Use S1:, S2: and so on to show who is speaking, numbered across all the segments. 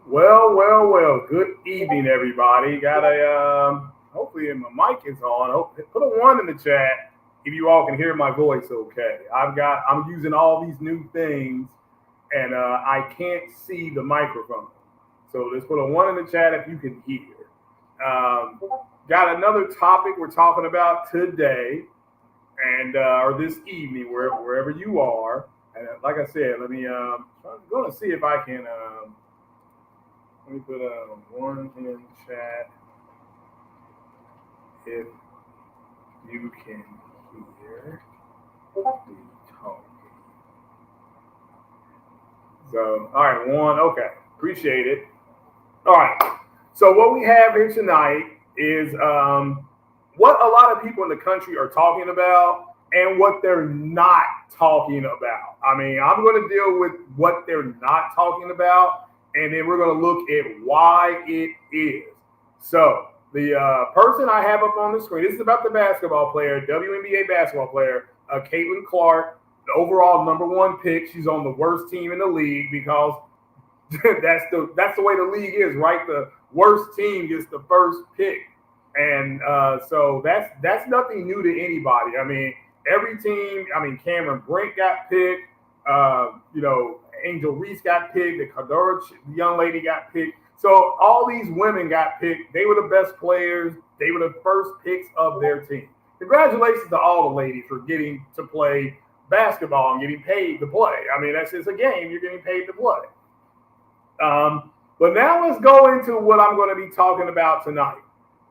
S1: Well. Good evening, everybody. Got a hopefully my mic is on. Put a one in the chat if you all can hear my voice. Okay, I'm using all these new things, and I can't see the microphone. So let's put a one in the chat if you can hear. Got another topic we're talking about today, and or this evening, wherever you are. And like I said, I'm going to see if I can. Let me put a one in chat. If you can hear the talking. So, all right, one, okay, appreciate it. All right, so what we have here tonight is what a lot of people in the country are talking about and what they're not talking about. I mean, I'm going to deal with what they're not talking about, and then we're going to look at why it is. So, the person I have up on the screen, this is about the basketball player, WNBA basketball player, CATLYN Clark, the overall #1 pick. She's on the worst team in the league because that's the way the league is, right? The worst team gets the first pick, and so that's nothing new to anybody. I mean, every team. I mean, Cameron Brink got picked. Angel Reese got picked. The Cadora young lady got picked. So all these women got picked. They were the best players. They were the first picks of their team. Congratulations to all the ladies for getting to play basketball and getting paid to play. I mean, that's just a game. You're getting paid to play. But now let's go into what I'm going to be talking about tonight,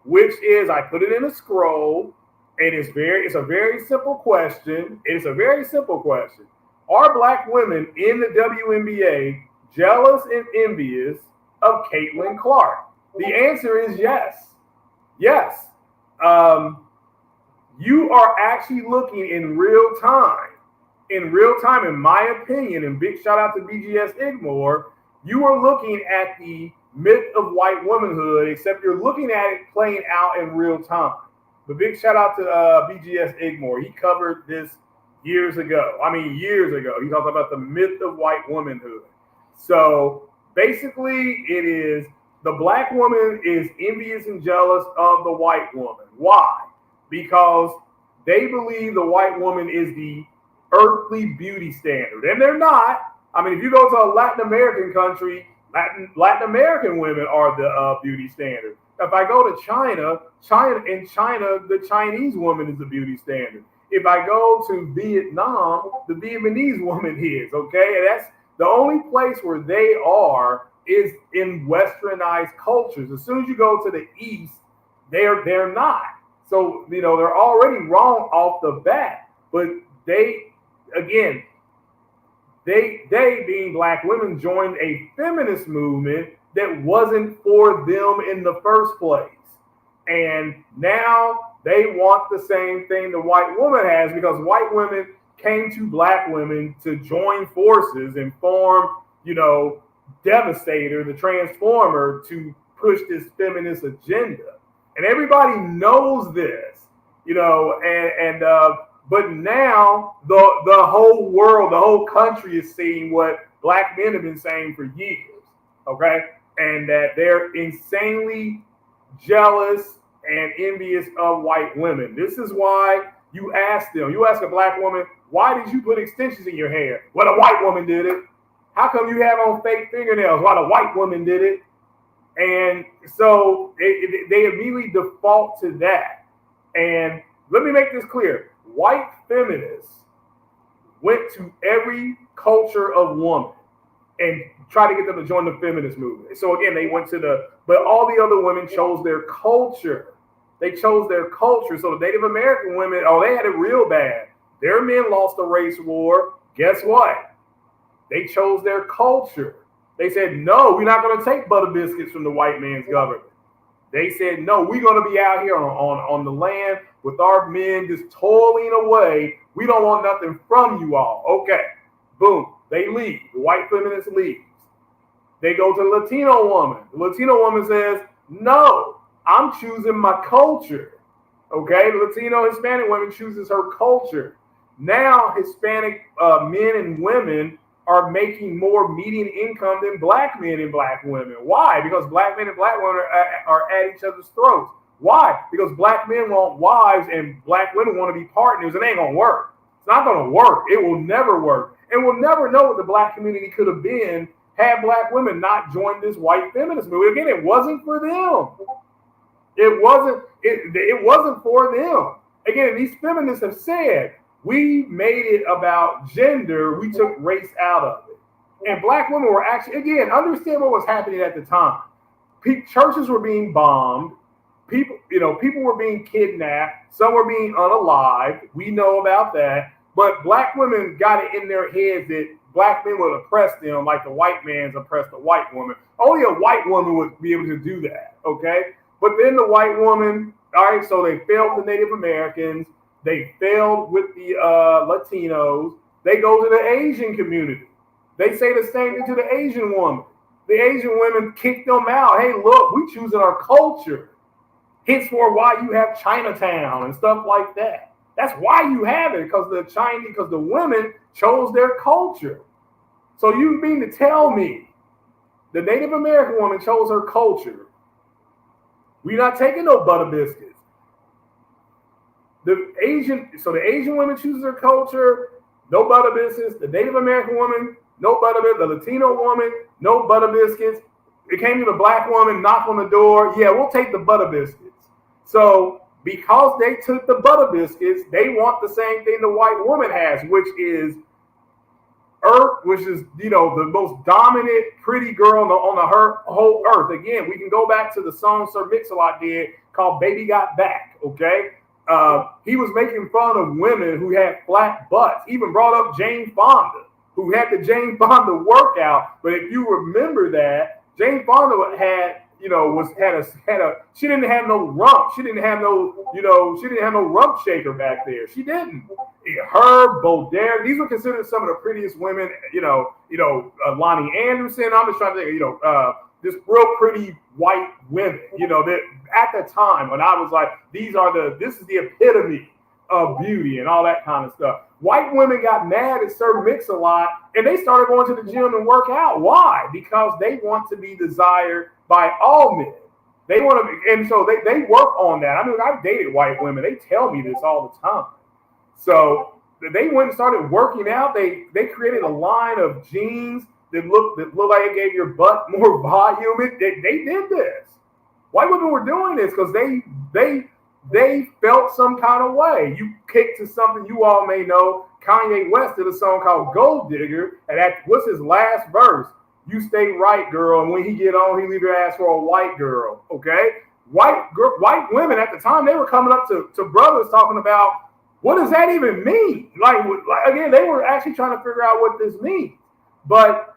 S1: which is I put it in a scroll, and it's a very simple question. It's a very simple question. Are Black women in the WNBA jealous and envious of CATLYN Clark? The answer is yes. Yes. You are actually looking in real time. In real time, in my opinion, and big shout out to BGS Igmore, you are looking at the myth of white womanhood, except you're looking at it playing out in real time. But big shout out to BGS Igmore. He covered this years ago. I mean, years ago. He talked about the myth of white womanhood. So basically, it is the Black woman is envious and jealous of the white woman. Why? Because they believe the white woman is the earthly beauty standard. And they're not. I mean, if you go to a Latin American country, Latin American women are the beauty standard. If I go to China, the Chinese woman is the beauty standard. If I go to Vietnam, the Vietnamese woman is, okay? And that's the only place where they are is in westernized cultures. As soon as you go to the East, they're not. So, they're already wrong off the bat. But they being Black women, joined a feminist movement that wasn't for them in the first place. And now they want the same thing the white woman has, because white women came to Black women to join forces and form, Devastator, the Transformer, to push this feminist agenda. And everybody knows this, but now the whole world, the whole country is seeing what Black men have been saying for years, okay? And that they're insanely jealous and envious of white women. This is why you ask a Black woman, why did you put extensions in your hair? Well, a white woman did it. How come you have on fake fingernails? Well, a white woman did it. And so they immediately default to that. And let me make this clear. White feminists went to every culture of woman and tried to get them to join the feminist movement. So again, they went but all the other women chose their culture. They chose their culture. So the Native American women, they had it real bad. Their men lost the race war. Guess what? They chose their culture. They said, no, we're not going to take butter biscuits from the white man's government. They said, no, we're going to be out here on the land with our men just toiling away. We don't want nothing from you all. Okay, boom, they leave. The white feminist leaves. They go to the Latino woman. The Latino woman says, no, I'm choosing my culture. Okay, the Latino Hispanic woman chooses her culture. Now Hispanic men and women are making more median income than Black men and Black women. Why? Because Black men and Black women are at each other's throats. Why? Because Black men want wives and Black women want to be partners. It ain't going to work. It's not going to work. It will never work. And we'll never know what the Black community could have been had Black women not joined this white feminist movement. Again, it wasn't for them. It wasn't for them. Again, these feminists have said, we made it about gender. We took race out of it. And Black women were actually, again, understand what was happening at the time. Churches were being bombed. people were being kidnapped. Some were being unalived. We know about that. But black women got it in their heads that black men would oppress them like the white man's oppressed the white woman. Only a white woman would be able to do that, okay? But then the white woman, all right, so they failed the Native Americans. They failed with the Latinos. They go to the Asian community. They say the same thing to the Asian woman. The Asian women kicked them out. Hey, look, we choosing our culture. Henceforth, why you have Chinatown and stuff like that. That's why you have it, because the women chose their culture. So you mean to tell me the Native American woman chose her culture? We're not taking no butter biscuits. The Asian woman chooses her culture, no butter biscuits. The Native American woman, no butter biscuits. The Latino woman, no butter biscuits. It came to the black woman, knock on the door. Yeah, we'll take the butter biscuits. So because they took the butter biscuits, they want the same thing the white woman has, which is the most dominant, pretty girl on the whole earth. Again, we can go back to the song Sir Mix-a-Lot did called "Baby Got Back." Okay, he was making fun of women who had flat butts. He even brought up Jane Fonda, who had the Jane Fonda workout. But if you remember that, Jane Fonda she didn't have no rump. She didn't have no rump shaker back there. She didn't. Her, Baudelaire, these were considered some of the prettiest women, Lonnie Anderson. I'm just trying to think, just real pretty white women, that at the time when I was like, this is the epitome of beauty and all that kind of stuff. White women got mad at Sir Mix-a-Lot and they started going to the gym and work out. Why? Because they want to be desired by all men. They want to be, and so they work on that. I mean, I've dated white women. They tell me this all the time. So they went and started working out. They created a line of jeans that look like it gave your butt more volume. They did this. White women were doing this because they felt some kind of way. You kick to something you all may know. Kanye West did a song called Gold Digger, and what's his last verse? You stay right, girl, and when he get on, he leave your ass for a white girl, okay? White women at the time, they were coming up to brothers talking about, what does that even mean? Like again, they were actually trying to figure out what this means. But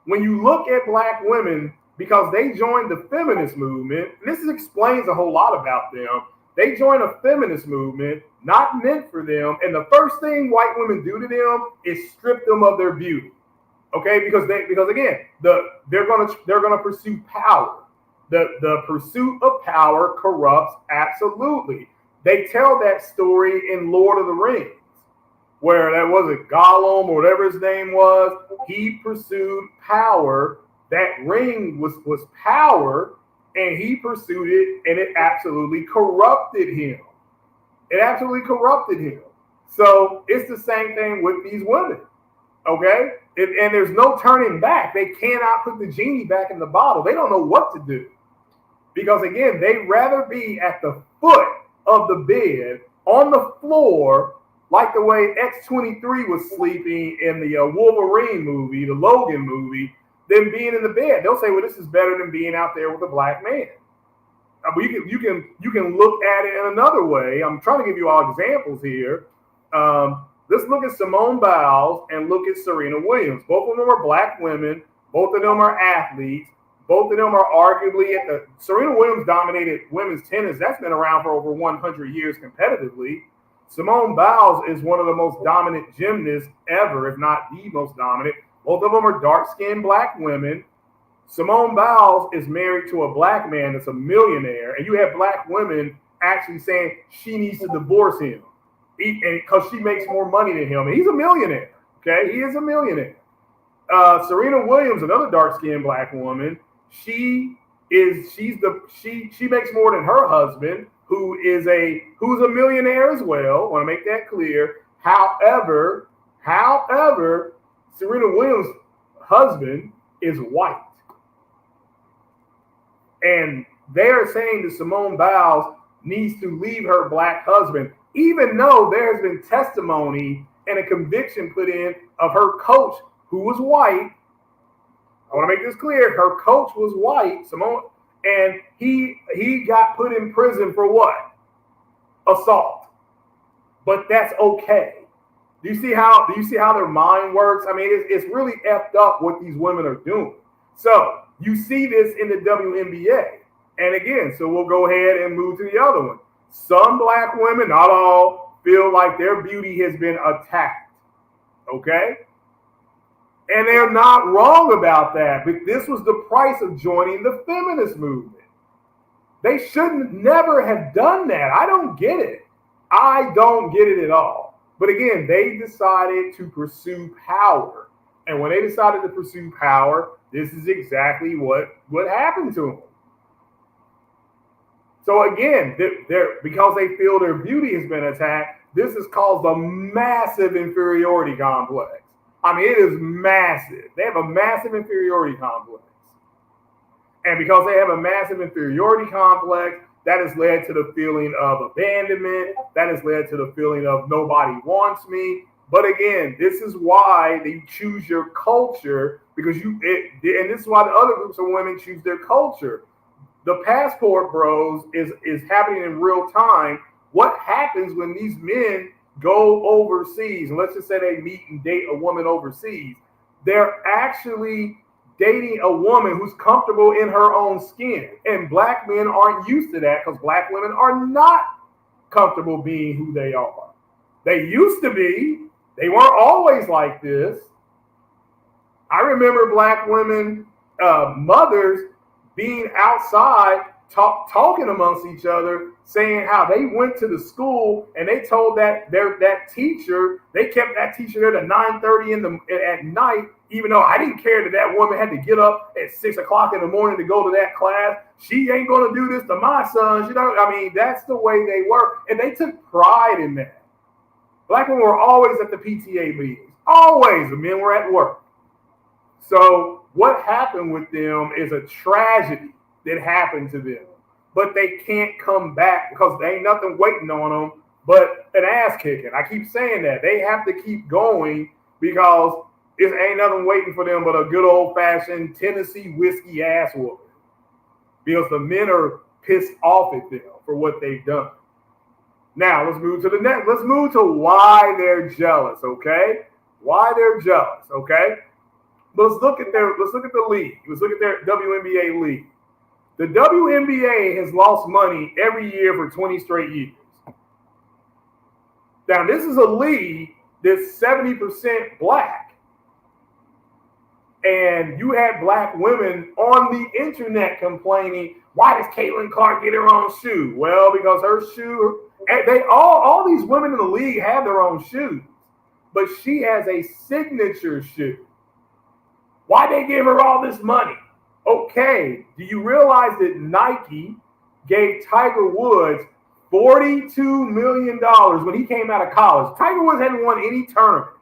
S1: when you look at black women, because they joined the feminist movement, and this explains a whole lot about them. They joined a feminist movement, not meant for them. And the first thing white women do to them is strip them of their beauty. Okay, because again, they're gonna pursue power. The pursuit of power corrupts absolutely. They tell that story in Lord of the Rings, where that was it, Gollum or whatever his name was. He pursued power. That ring was power, and he pursued it, and it absolutely corrupted him. So it's the same thing with these women. Okay? And there's no turning back. They cannot put the genie back in the bottle. They don't know what to do. Because again, they'd rather be at the foot of the bed, on the floor, like the way X-23 was sleeping in the Wolverine movie, the Logan movie, than being in the bed. They'll say, well, this is better than being out there with a black man. But you can look at it in another way. I'm trying to give you all examples here. Let's look at Simone Biles and look at Serena Williams. Both of them are black women. Both of them are athletes. Both of them are arguably Serena Williams dominated women's tennis. That's been around for over 100 years competitively. Simone Biles is one of the most dominant gymnasts ever, if not the most dominant. Both of them are dark-skinned black women. Simone Biles is married to a black man that's a millionaire, and you have black women actually saying she needs to divorce him because she makes more money than him. And he's a millionaire, okay? He is a millionaire. Serena Williams, another dark-skinned black woman, she makes more than her husband, who's a millionaire as well. I want to make that clear. However, Serena Williams' husband is white. And they're saying that Simone Biles needs to leave her black husband, even though there has been testimony and a conviction put in of her coach, who was white. I want to make this clear. Her coach was white, Simone, and he got put in prison for what? Assault. But that's okay. Do you see how their mind works? I mean, it's really effed up what these women are doing. So you see this in the WNBA. And again, so we'll go ahead and move to the other one. Some black women, not all, feel like their beauty has been attacked. Okay? And they're not wrong about that. But this was the price of joining the feminist movement. They shouldn't never have done that. I don't get it. I don't get it at all. But again, they decided to pursue power. And when they decided to pursue power, this is exactly what happened to them. So again, because they feel their beauty has been attacked, this has caused a massive inferiority complex. I mean, it is massive. They have a massive inferiority complex. And because they have a massive inferiority complex, that has led to the feeling of abandonment. That has led to the feeling of nobody wants me. But again, this is why they choose your culture, because and this is why the other groups of women choose their culture. The passport bros is happening in real time. What happens when these men go overseas, and let's just say they meet and date a woman overseas, they're actually dating a woman who's comfortable in her own skin. And black men aren't used to that because black women are not comfortable being who they are. They used to be. They weren't always like this. I remember black women, mothers, being outside talking amongst each other, saying how they went to the school and they told that teacher, they kept that teacher there to 9:30 at night, even though I didn't care that woman had to get up at 6 o'clock in the morning to go to that class. She ain't going to do this to my sons. I mean, that's the way they were. And they took pride in that. Black women were always at the PTA meetings. Always. The men were at work. So what happened with them is a tragedy that happened to them. But they can't come back because there ain't nothing waiting on them but an ass kicking. I keep saying that. They have to keep going because it ain't nothing waiting for them but a good old-fashioned Tennessee whiskey ass whooping. Because the men are pissed off at them for what they've done. Now, let's move to the next. Let's move to why they're jealous, okay? Why they're jealous, okay? Let's look at the league. Let's look at their WNBA league. The WNBA has lost money every year for 20 straight years. Now, this is a league that's 70% black. And you had black women on the internet complaining, why does CATLYN Clark get her own shoe? Well, because her shoe, all these women in the league have their own shoes, but she has a signature shoe. Why they give her all this money? Okay, do you realize that Nike gave Tiger Woods $42 million when he came out of college? Tiger Woods hadn't won any tournaments.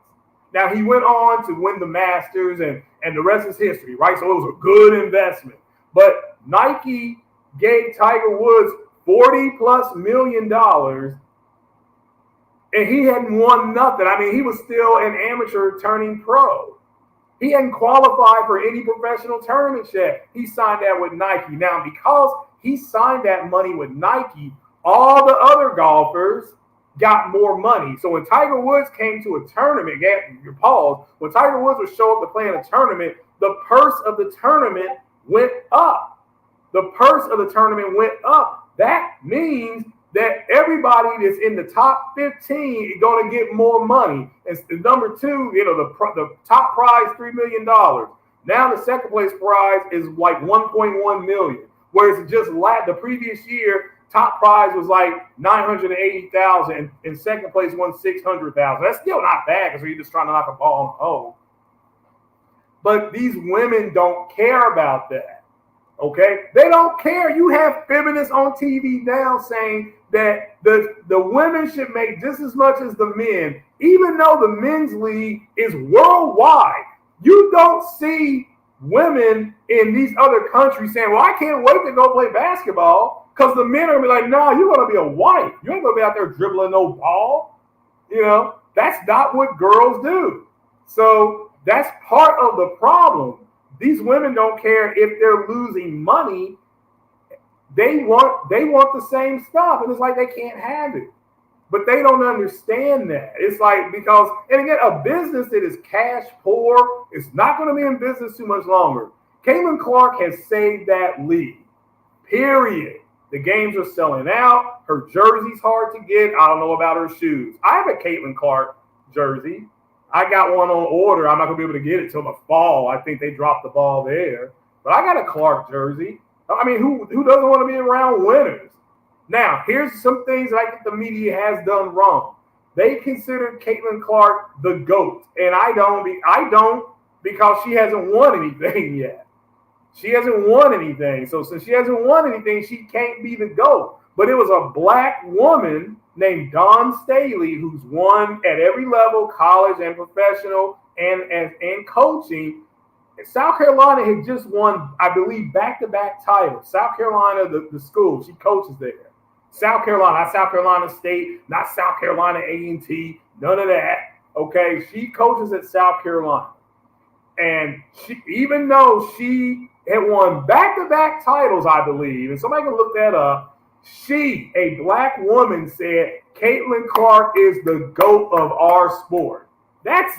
S1: Now, he went on to win the Masters, and the rest is history, right? So it was a good investment. But Nike gave Tiger Woods $40+ million, and he hadn't won nothing. I mean, he was still an amateur turning pro. He hadn't qualified for any professional tournaments yet. He signed that with Nike. Now, because he signed that money with Nike, all the other golfers got more money. So when Tiger Woods came to a tournament, when Tiger Woods would show up to play in a tournament, the purse of the tournament went up. The purse of the tournament went up. That means that everybody that's in the top 15 is going to get more money. And number two, the top prize, $3 million. Now the second place prize is like $1.1 million. Whereas just the previous year, top prize was like $980,000, and second place won $600,000. That's still not bad because you're just trying to knock a ball on the hole. But these women don't care about that. Okay? They don't care. You have feminists on TV now saying that the women should make just as much as the men, even though the men's league is worldwide. You don't see women in these other countries saying, well, I can't wait to go play basketball, because the men are going to be like, no, you're going to be a wife. You ain't going to be out there dribbling no ball. That's not what girls do. So that's part of the problem. These women don't care if they're losing money They want the same stuff, and it's like they can't have it. But they don't understand that. It's like, because, and again, a business that is cash poor is not going to be in business too much longer. Caitlin Clark has saved that league. Period. The games are selling out. Her jersey's hard to get. I don't know about her shoes. I have a Caitlin Clark jersey. I got one on order. I'm not going to be able to get it till the fall. I think they dropped the ball there. But I got a Clark jersey. I mean, who doesn't want to be around winners? Now, here's some things that I think the media has done wrong. They consider Caitlin Clark the GOAT, and I don't because she hasn't won anything yet. She hasn't won anything. So since she hasn't won anything, she can't be the GOAT. But it was a black woman named Dawn Staley who's won at every level, college and professional and coaching. South Carolina had just won, I believe, back-to-back titles. South Carolina, the school, she coaches there. South Carolina, not South Carolina State, not South Carolina A&T, none of that. Okay, she coaches at South Carolina. And even though she had won back-to-back titles, I believe, and somebody can look that up, she, a black woman, said Caitlin Clark is the GOAT of our sport. That's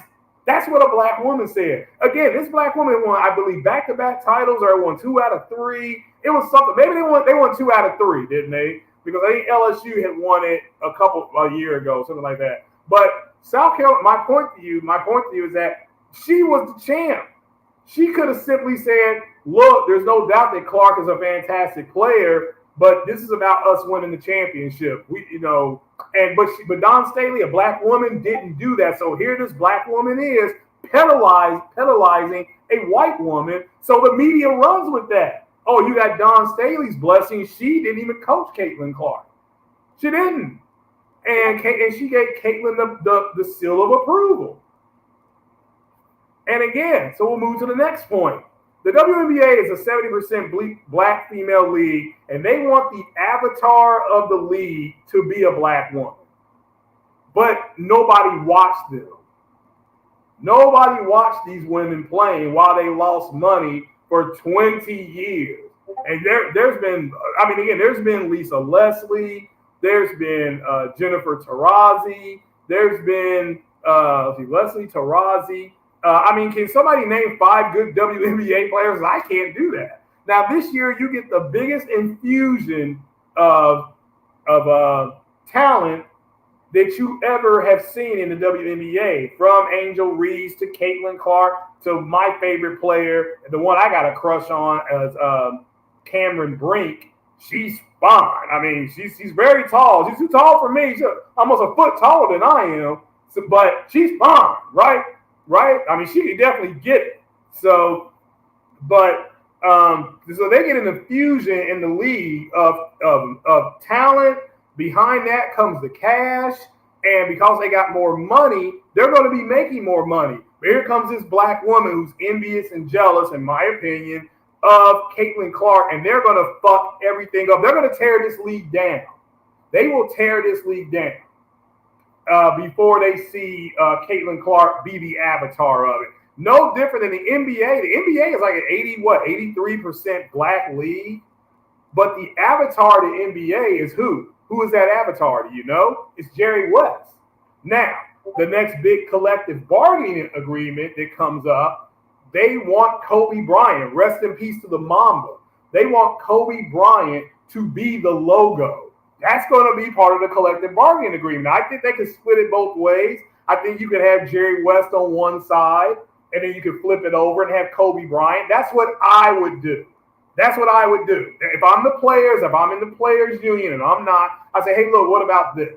S1: what a black woman said. Again, this black woman won, I believe, back-to-back titles, or won 2 out of 3. It was something. Maybe they won 2 out of 3, didn't they? Because I think LSU had won it a year ago, something like that. But South Carolina, my point to you is that she was the champ. She could have simply said, look, there's no doubt that Clark is a fantastic player, but this is about us winning the championship. But Dawn Staley, a black woman, didn't do that. So here this black woman is penalizing a white woman. So the media runs with that. Oh, you got Dawn Staley's blessing. She didn't even coach Caitlin Clark. She didn't. And she gave Caitlin the seal of approval. And again, so we'll move to the next point. The WNBA is a 70% black female league, and they want the avatar of the league to be a black woman. But nobody watched them. Nobody watched these women playing while they lost money for 20 years. And there's been Lisa Leslie, there's been Jennifer Taurasi, there's been Leslie Taurasi. Can somebody name 5 good WNBA players? I can't do that. Now this year you get the biggest infusion of talent that you ever have seen in the WNBA, from Angel Reese to Caitlin Clark to my favorite player, the one I got a crush on, as Cameron Brink. She's fine. I mean, she's very tall. She's too tall for me. She's almost a foot taller than I am. So, but she's fine, right? I mean, she can definitely get it. So they get an infusion in the league of talent. Behind that comes the cash, and because they got more money, they're going to be making more money. But here comes this black woman who's envious and jealous, in my opinion, of Caitlin Clark, and they're going to fuck everything up. They're going to tear this league down. They will tear this league down before they see Caitlin Clark be the avatar of it. No different than the NBA. The NBA is like an 83% black league, but the avatar of the NBA is who? Who is that avatar? Do you know? It's Jerry West. Now, the next big collective bargaining agreement that comes up, they want Kobe Bryant, rest in peace to the Mamba. They want Kobe Bryant to be the logo. That's going to be part of the collective bargaining agreement. I think they could split it both ways. I think you could have Jerry West on one side, and then you could flip it over and have Kobe Bryant. That's what I would do. That's what I would do. If I'm in the players union and I'm not, I say, hey, look, what about this?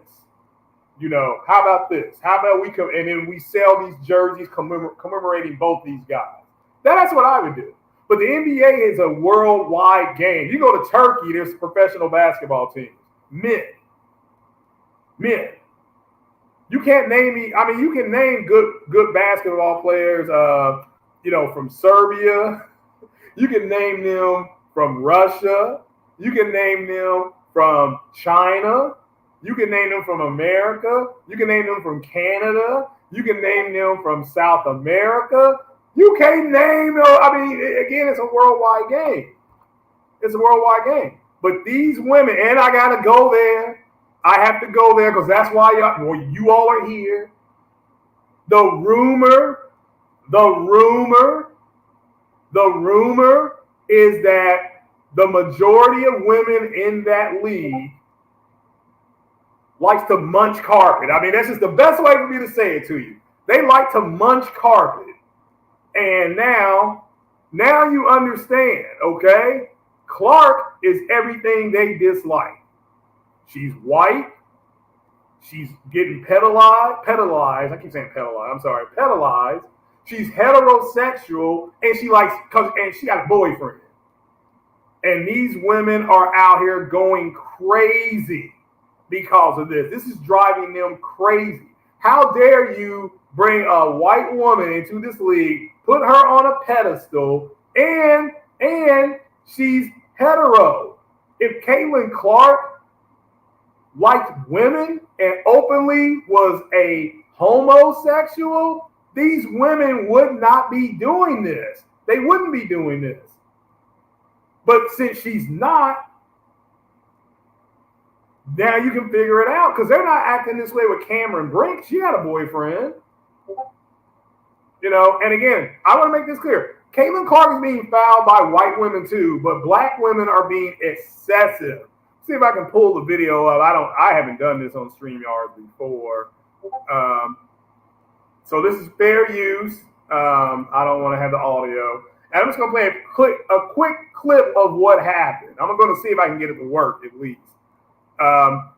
S1: How about this? How about and then we sell these jerseys commemorating both these guys. That's what I would do. But the NBA is a worldwide game. You go to Turkey, there's professional basketball teams. Men. You can't name me. I mean, you can name good basketball players, from Serbia. You can name them from Russia. You can name them from China. You can name them from America. You can name them from Canada. You can name them from South America. You can't name them. I mean, again, it's a worldwide game. It's a worldwide game. But these women, and I got to go there. I have to go there because that's why you all are here. The rumor is that the majority of women in that league likes to munch carpet. I mean, that's just the best way for me to say it to you. They like to munch carpet. And now you understand, okay? Clark is everything they dislike. She's white. She's getting pedalized. I keep saying pedalized. I'm sorry, pedalized. She's heterosexual, and she got a boyfriend. And these women are out here going crazy because of this. This is driving them crazy. How dare you bring a white woman into this league, put her on a pedestal, and she's hetero. If CATLYN Clark liked women and openly was a homosexual, these women would not be doing this. They wouldn't be doing this. But since she's not, now you can figure it out because they're not acting this way with Cameron Brink. She had a boyfriend. And again, I want to make this clear. CATLYN Clark is being fouled by white women too, but black women are being excessive. See if I can pull the video up. I haven't done this on StreamYard before. So this is fair use. I don't want to have the audio. And I'm just going to play a quick clip of what happened. I'm going to see if I can get it to work at least.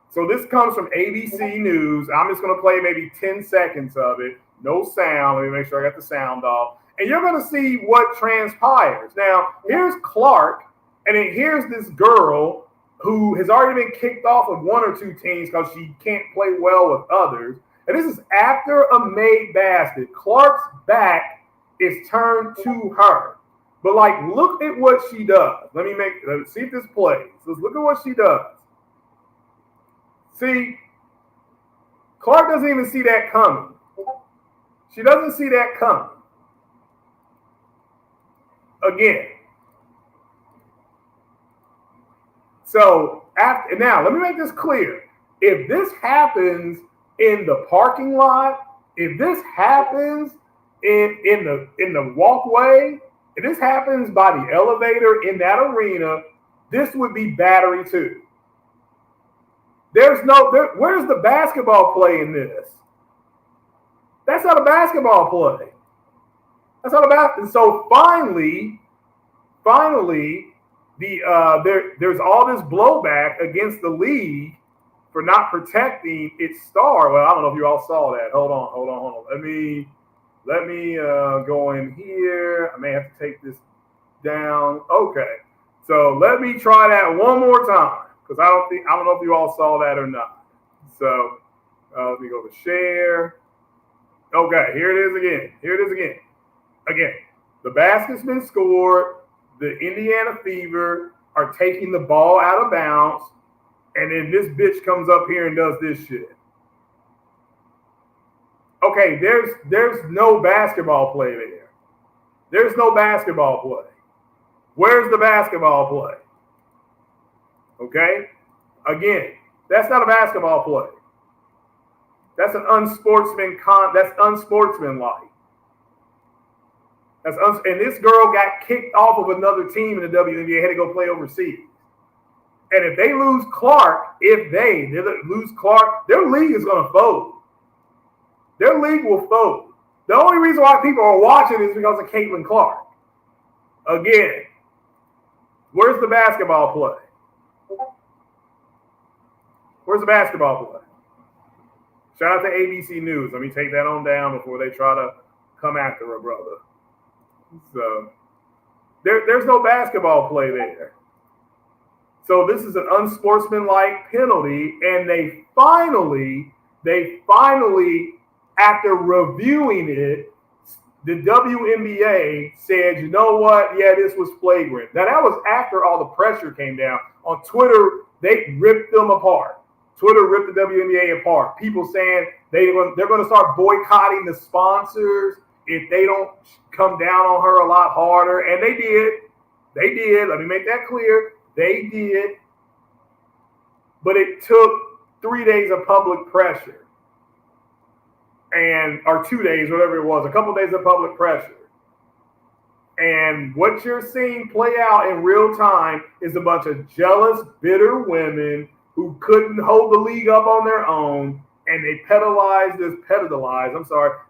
S1: So this comes from ABC News. I'm just going to play maybe 10 seconds of it. No sound. Let me make sure I got the sound off. And you're going to see what transpires. Now, here's Clark, and then here's this girl who has already been kicked off of one or two teams because she can't play well with others. And this is after a made basket. Clark's back is turned to her. But look at what she does. Let's see if this plays. Let's look at what she does. See, Clark doesn't even see that coming. She doesn't see that coming. Again. So now, let me make this clear. If this happens in the parking lot, if this happens in the walkway, if this happens by the elevator in that arena, this would be battery too. Where's the basketball play in this? That's not a basketball play. That's not a basketball. So finally, there's all this blowback against the league for not protecting its star. Well, I don't know if you all saw that. Hold on. Let me go in here. I may have to take this down. Okay. So let me try that one more time because I don't know if you all saw that or not. So let me go to share. Okay, here it is again. Again, the basket's been scored. The Indiana Fever are taking the ball out of bounds. And then this bitch comes up here and does this shit. Okay, there's no basketball play there. There's no basketball play. Where's the basketball play? Okay? Again, that's not a basketball play. That's an that's unsportsmanlike. And this girl got kicked off of another team in the WNBA, had to go play overseas. And if they lose Clark, their league is going to fold. Their league will fold. The only reason why people are watching is because of CATLYN Clark. Again, where's the basketball play? Where's the basketball play? Shout out to ABC News. Let me take that on down before they try to come after a brother. So there's no basketball play there. So this is an unsportsmanlike penalty, and they finally, after reviewing it, the WNBA said, you know what? Yeah, this was flagrant. Now, that was after all the pressure came down. On Twitter, they ripped them apart. Twitter ripped the WNBA apart. People saying they're going to start boycotting the sponsors if they don't come down on her a lot harder. And they did. Let me make that clear. They did. but it took 3 days of public pressure, or 2 days, whatever it was, a couple of days of public pressure. And what you're seeing play out in real time is a bunch of jealous, bitter women who couldn't hold the league up on their own, and they pedalize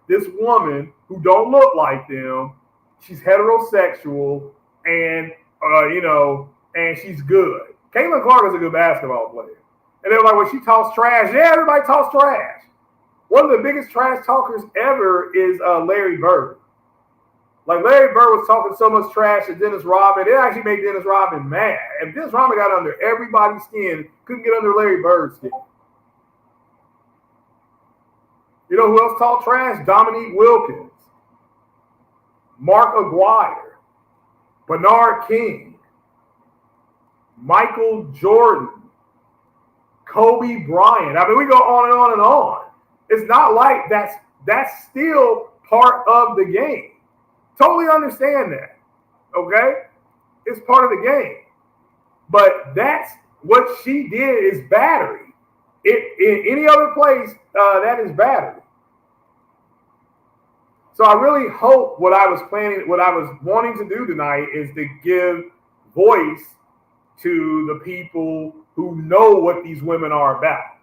S1: this woman who don't look like them. She's heterosexual, and and she's good. Caitlin Clark is a good basketball player. And they're like, well, she talks trash. Yeah, everybody talks trash. One of the biggest trash talkers ever is Larry Bird. Like, Larry Bird was talking so much trash to Dennis Rodman, it actually made Dennis Rodman mad. And Dennis Rodman got under everybody's skin, couldn't get under Larry Bird's skin. You know who else talked trash? Dominique Wilkins, Mark Aguirre, Bernard King, Michael Jordan, Kobe Bryant. I mean, we go on and on and on. It's not like that's still part of the game. Totally understand that, okay? It's part of the game. But that's what she did is battery. In any other place, that is battery. So I really hope what I was wanting to do tonight is to give voice to the people who know what these women are about.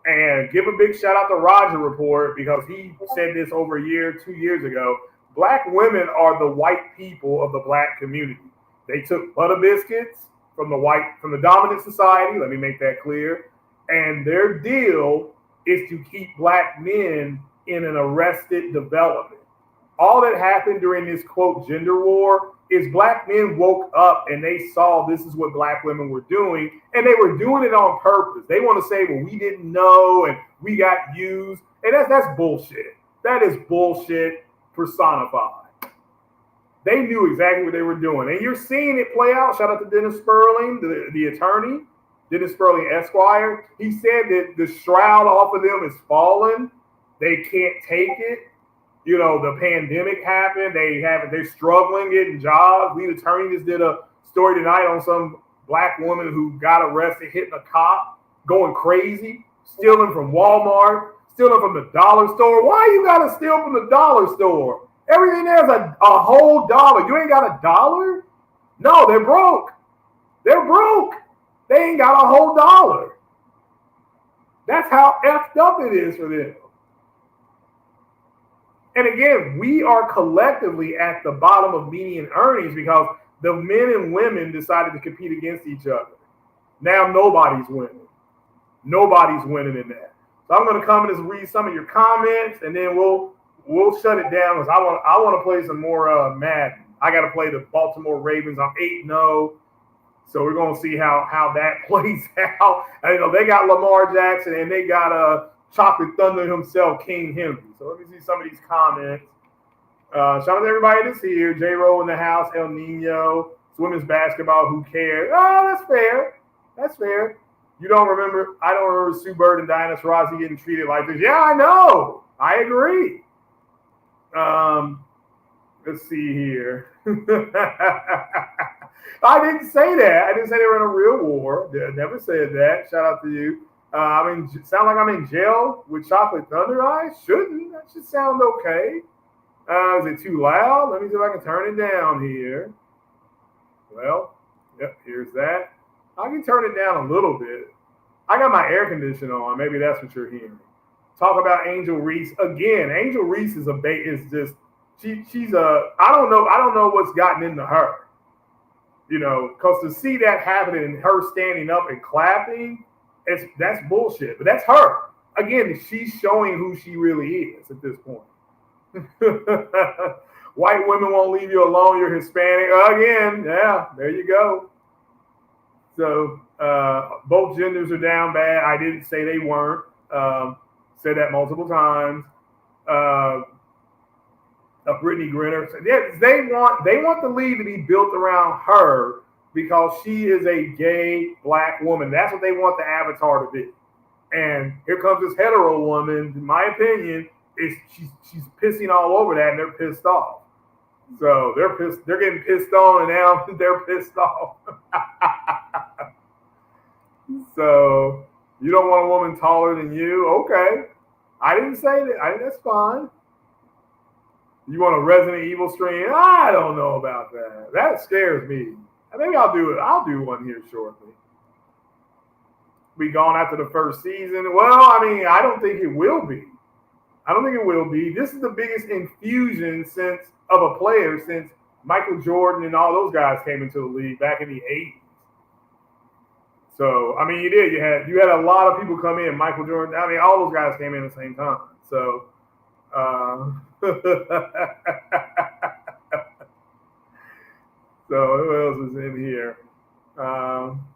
S1: And give a big shout out to Roger Report, because he said this over 2 years ago. Black women are the white people of the black community. They took butter biscuits from the dominant society, let me make that clear, and their deal is to keep black men in an arrested development. All that happened during this, quote, gender war is black men woke up and they saw this is what black women were doing, and they were doing it on purpose. They want to say, well, we didn't know and we got used, and that's bullshit. That is bullshit personified. They knew exactly what they were doing, and you're seeing it play out. Shout out to Dennis Sperling, the attorney, Dennis Sperling Esquire. He said that the shroud off of them is fallen. They can't take it. You know, the pandemic happened. They're struggling getting jobs. Lead attorney just did a story tonight on some black woman who got arrested, hitting a cop, going crazy, stealing from Walmart, stealing from the dollar store. Why you gotta steal from the dollar store? Everything there's a whole dollar. You ain't got a dollar? No, they're broke. They're broke. They ain't got a whole dollar. That's how effed up it is for them. And again, we are collectively at the bottom of median earnings because the men and women decided to compete against each other. Now nobody's winning. Nobody's winning in that. So I'm going to come and just read some of your comments, and then we'll shut it down because I want to play some more Madden. I got to play the Baltimore Ravens. I'm 8-0. So we're going to see how that plays out. And, you know, they got Lamar Jackson, and they got Chocolate Thunder himself, King Henry. So let me see some of these comments. Shout out to everybody that's here. J-Ro in the house, El Nino. It's women's basketball, who cares? Oh, that's fair. That's fair. I don't remember Sue Bird and Diana Taurasi getting treated like this. Yeah, I know. I agree. Let's see here. I didn't say that. I didn't say they were in a real war. I never said that. Shout out to you. Sound like I'm in jail with Chocolate Thunder? I shouldn't. That should sound okay. Is it too loud? Let me see if I can turn it down here. Well, yep, here's that. I can turn it down a little bit. I got my air conditioner on. Maybe that's what you're hearing. Talk about Angel Reese again. Angel Reese is she's I don't know what's gotten into her. You know, because to see that happening and her standing up and clapping, that's bullshit. But that's her. Again, she's showing who she really is at this point. White women won't leave you alone. You're Hispanic. Again, yeah, there you go. So both genders are down bad. I didn't say they weren't. Said that multiple times. Brittany Grinner. They want the league to be built around her because she is a gay black woman. That's what they want the avatar to be. And here comes this hetero woman, in my opinion, she's pissing all over that, and they're pissed off. So they're getting pissed on, and now they're pissed off. So You don't want a woman taller than you? Okay. I didn't say that. That's fine. You want a Resident Evil stream? I don't know about that. That scares me. Maybe I'll do it. I'll do one here shortly. Be gone after the first season. Well, I mean, I don't think it will be. I don't think it will be. This is the biggest infusion since of a player since Michael Jordan and all those guys came into the league back in the '80s. So I mean, you did. You had a lot of people come in. Michael Jordan. I mean, all those guys came in at the same time. So. So who else is in here? Um,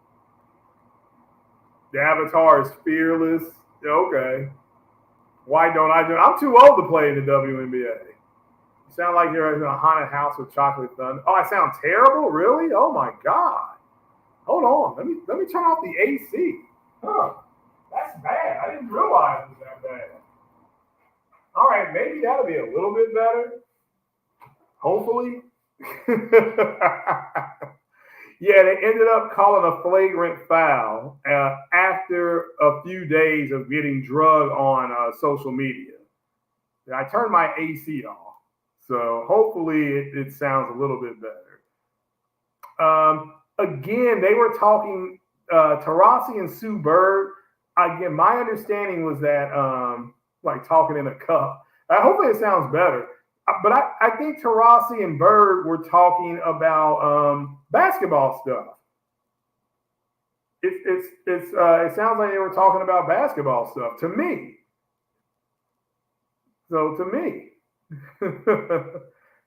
S1: the Avatar is fearless. Okay. Why don't I do? I'm too old to play in the WNBA. You sound like you're in a haunted house with chocolate thunder. Oh, I sound terrible. Really? Oh my god. Hold on. Let me turn off the AC. Huh. That's bad. I didn't realize it was that bad. All right, maybe that'll be a little bit better. Hopefully. Yeah, they ended up calling a flagrant foul after a few days of getting drugged on social media. I turned my AC off, so hopefully it sounds a little bit better. Again, they were talking Tarasi and Sue Bird. Again, my understanding was that like talking in a cup. Hopefully, it sounds better. But I think Tarasi and Bird were talking about basketball stuff. It sounds like they were talking about basketball stuff to me. So to me,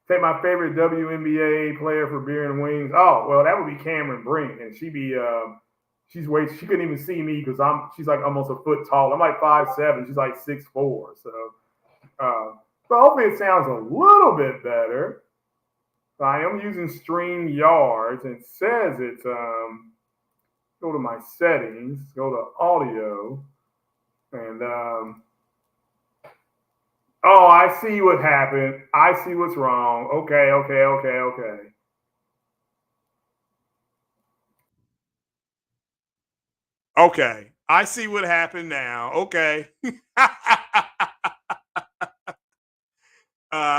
S1: take my favorite WNBA player for beer and wings. Oh well, that would be Cameron Brink, and she couldn't even see me because she's like almost a foot tall. I'm like 5'7". She's like 6'4". So, but hopefully it sounds a little bit better. I am using StreamYards. And it says it's go to my settings, go to audio, and oh, I see what happened. I see what's wrong. Okay. Okay, I see what happened now. Okay.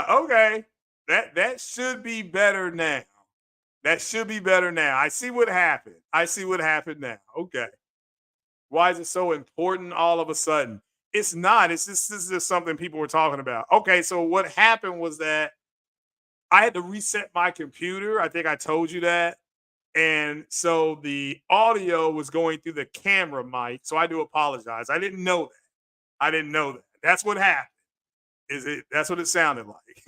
S1: Okay. That should be better now. That should be better now. I see what happened. I see what happened now. Okay. Why is it so important all of a sudden? It's not. It's just this is just something people were talking about. Okay, so what happened was that I had to reset my computer. I think I told you that. And so the audio was going through the camera mic. So I do apologize. I didn't know that. I didn't know that. That's what happened. That's what it sounded like.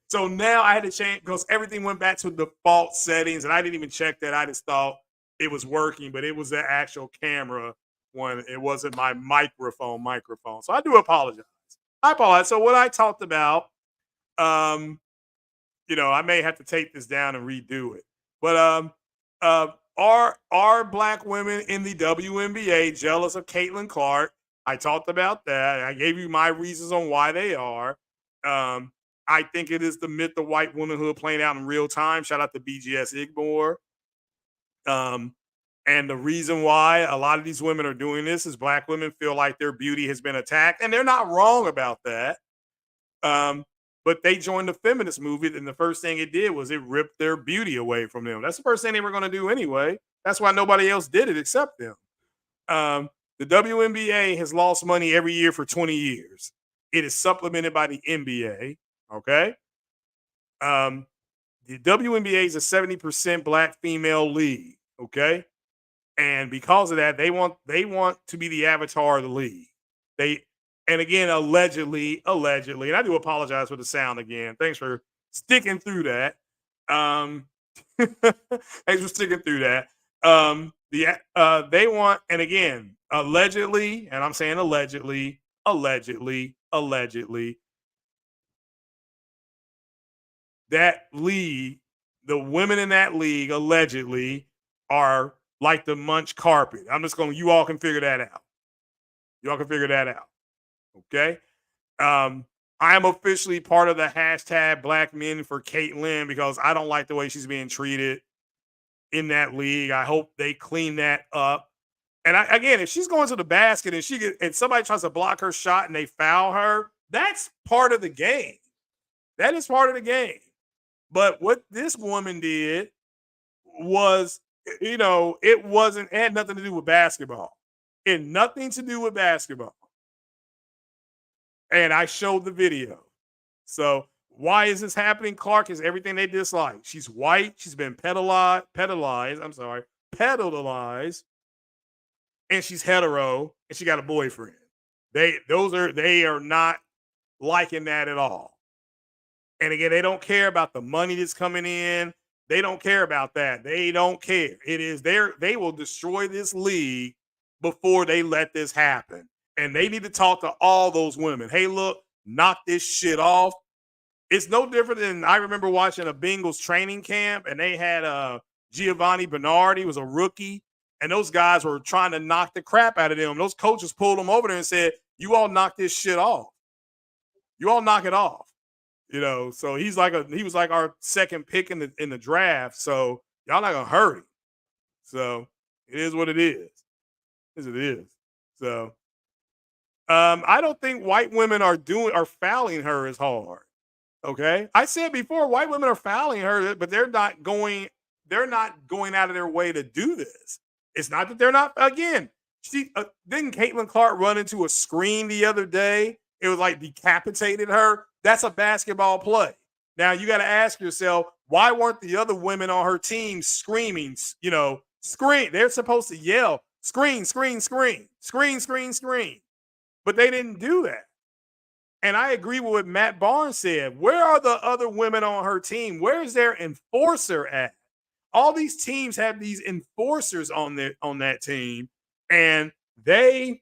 S1: So now I had to change because everything went back to default settings, and I didn't even check that. I just thought it was working, but it was the actual camera one. It wasn't my microphone. So I do apologize. I apologize. So what I talked about, um, I may have to take this down and redo it. But uh, are black women in the WNBA jealous of Caitlin Clark? I talked about that. I gave you my reasons on why they are. Um, I think it is the myth of white womanhood playing out in real time. Shout out to BGS Igbor. Um, and the reason why a lot of these women are doing this is black women feel like their beauty has been attacked, and they're not wrong about that. Um, but they joined the feminist movement, and the first thing it did was it ripped their beauty away from them. That's the first thing they were going to do anyway. That's why nobody else did it except them. The WNBA has lost money every year for 20 years. It is supplemented by the NBA. Okay. The WNBA is a 70% black female league. Okay. And because of that, they want to be the avatar of the league. And again, allegedly, and I do apologize for the sound again. Thanks for sticking through that. Thanks for sticking through that. They want, and again, allegedly, and I'm saying allegedly, that league, the women in that league allegedly are like the munch carpet. You all can figure that out. You all can figure that out. Okay. I am officially part of the hashtag Black Men for CATLYN because I don't like the way she's being treated
S2: in that league. I hope they clean that up. And again, if she's going to the basket and somebody tries to block her shot and they foul her, that's part of the game. That is part of the game. But what this woman did was, it had nothing to do with basketball. It had nothing to do with basketball. And I showed the video. So why is this happening? Clark is everything they dislike. She's white. She's been pedalized, and she's hetero, and she got a boyfriend. They are not liking that at all. And again, they don't care about the money that's coming in. They don't care about that. They don't care. They will destroy this league before they let this happen. And they need to talk to all those women. Hey, look, knock this shit off. It's no different than I remember watching a Bengals training camp, and they had Giovanni Bernard. He was a rookie, and those guys were trying to knock the crap out of them. Those coaches pulled them over there and said, "You all knock this shit off. You all knock it off." So he was like our second pick in the draft. So y'all not gonna hurt him. So it is what it is. As it is. So I don't think white women are fouling her as hard. Okay. I said before, white women are fouling her, but they're not going out of their way to do this. It's not that they're not, again, didn't CATLYN Clark run into a screen the other day? It was like decapitated her. That's a basketball play. Now you got to ask yourself, why weren't the other women on her team screaming, scream? They're supposed to yell, screen, screen, screen, screen, screen, screen. But they didn't do that. And I agree with what Matt Barnes said. Where are the other women on her team? Where is their enforcer at? All these teams have these enforcers on that team, and they're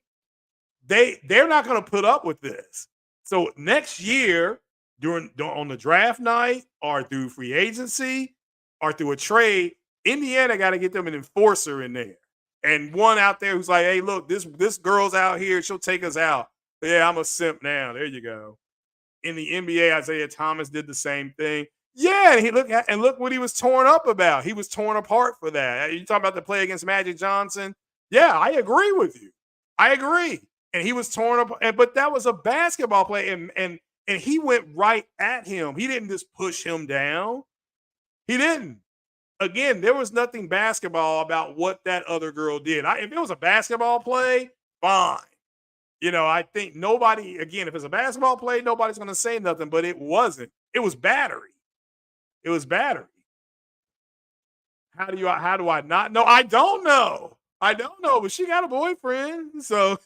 S2: not going to put up with this. So next year, on the draft night, or through free agency, or through a trade, Indiana got to get them an enforcer in there, and one out there who's like, "Hey, look, this girl's out here. She'll take us out." Yeah, I'm a simp now. There you go. In the NBA, Isaiah Thomas did the same thing. Yeah, and look what he was torn up about. He was torn apart for that. You talking about the play against Magic Johnson? Yeah, I agree with you. I agree. And he was torn up, but that was a basketball play, and he went right at him. He didn't just push him down. He didn't. Again, there was nothing basketball about what that other girl did. If it was a basketball play, fine. I think nobody, again, if it's a basketball play, nobody's going to say nothing, but it wasn't. It was battery. It was battery. How do I not know? I don't know. But she got a boyfriend. So,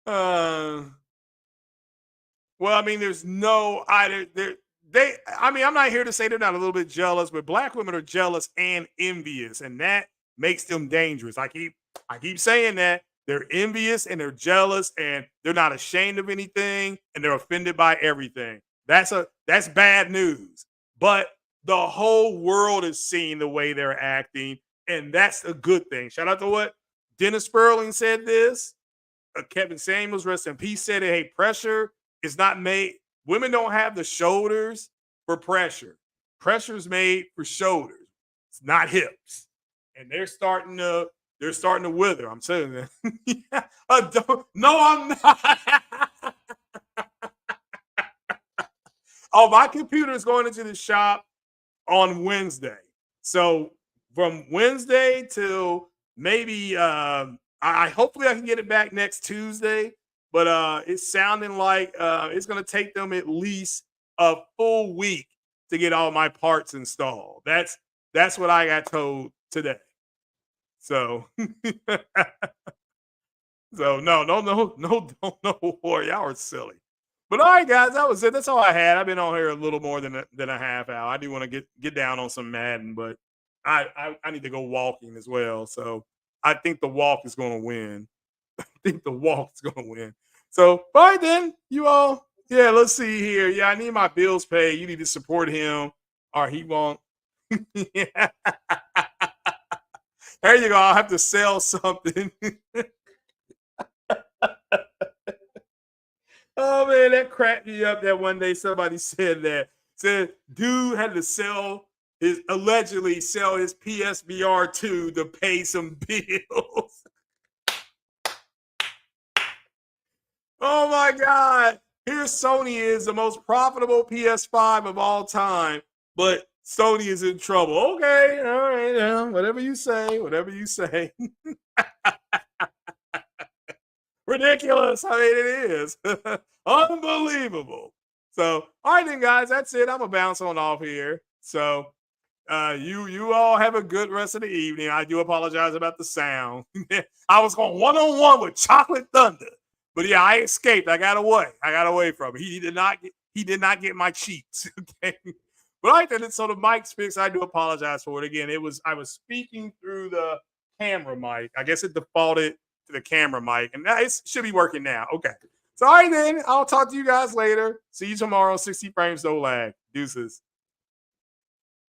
S2: well, I mean, there's no, I'm not here to say they're not a little bit jealous, but black women are jealous and envious, and that makes them dangerous. I keep saying that. They're envious and they're jealous and they're not ashamed of anything and they're offended by everything. That's bad news. But the whole world is seeing the way they're acting, and that's a good thing. Shout out to what Dennis Sperling said this. Kevin Samuels, rest in peace, said it. Hey, pressure is not made. Women don't have the shoulders for pressure. Pressure's made for shoulders. It's not hips. And they're starting to wither. I'm saying that. No, I'm not. Oh, my computer is going into the shop on Wednesday. So from Wednesday till maybe hopefully I can get it back next Tuesday. But it's sounding like it's going to take them at least a full week to get all my parts installed. That's what I got told today. So, no, war. Y'all are silly. But all right, guys, that was it. That's all I had. I've been on here a little more than a half hour. I do want to get down on some Madden, but I need to go walking as well. So I think the walk is going to win. So, all right, then, you all. Yeah, let's see here. Yeah, I need my bills paid. You need to support him, or he won't. Yeah. There you go. I'll have to sell something. Oh, man, that cracked me up that one day somebody said that. Said dude had to allegedly sell his PSVR 2 to pay some bills. Oh my God. Here Sony is, the most profitable PS5 of all time, but Sony is in trouble. Okay, all right, yeah, whatever you say, whatever you say. Ridiculous. I mean, it is. Unbelievable. So, all right then, guys, that's it. I'm gonna bounce on off here. So, you all have a good rest of the evening. I do apologize about the sound. I was going one-on-one with Chocolate Thunder, but yeah, I escaped. I got away from him. He did not get my cheeks. Okay. But all right then, so the mic's fixed. I do apologize for it. Again, I was speaking through the camera mic. I guess it defaulted to the camera mic, and it should be working now. Okay. So all right then, I'll talk to you guys later. See you tomorrow. 60 frames, no lag. Deuces.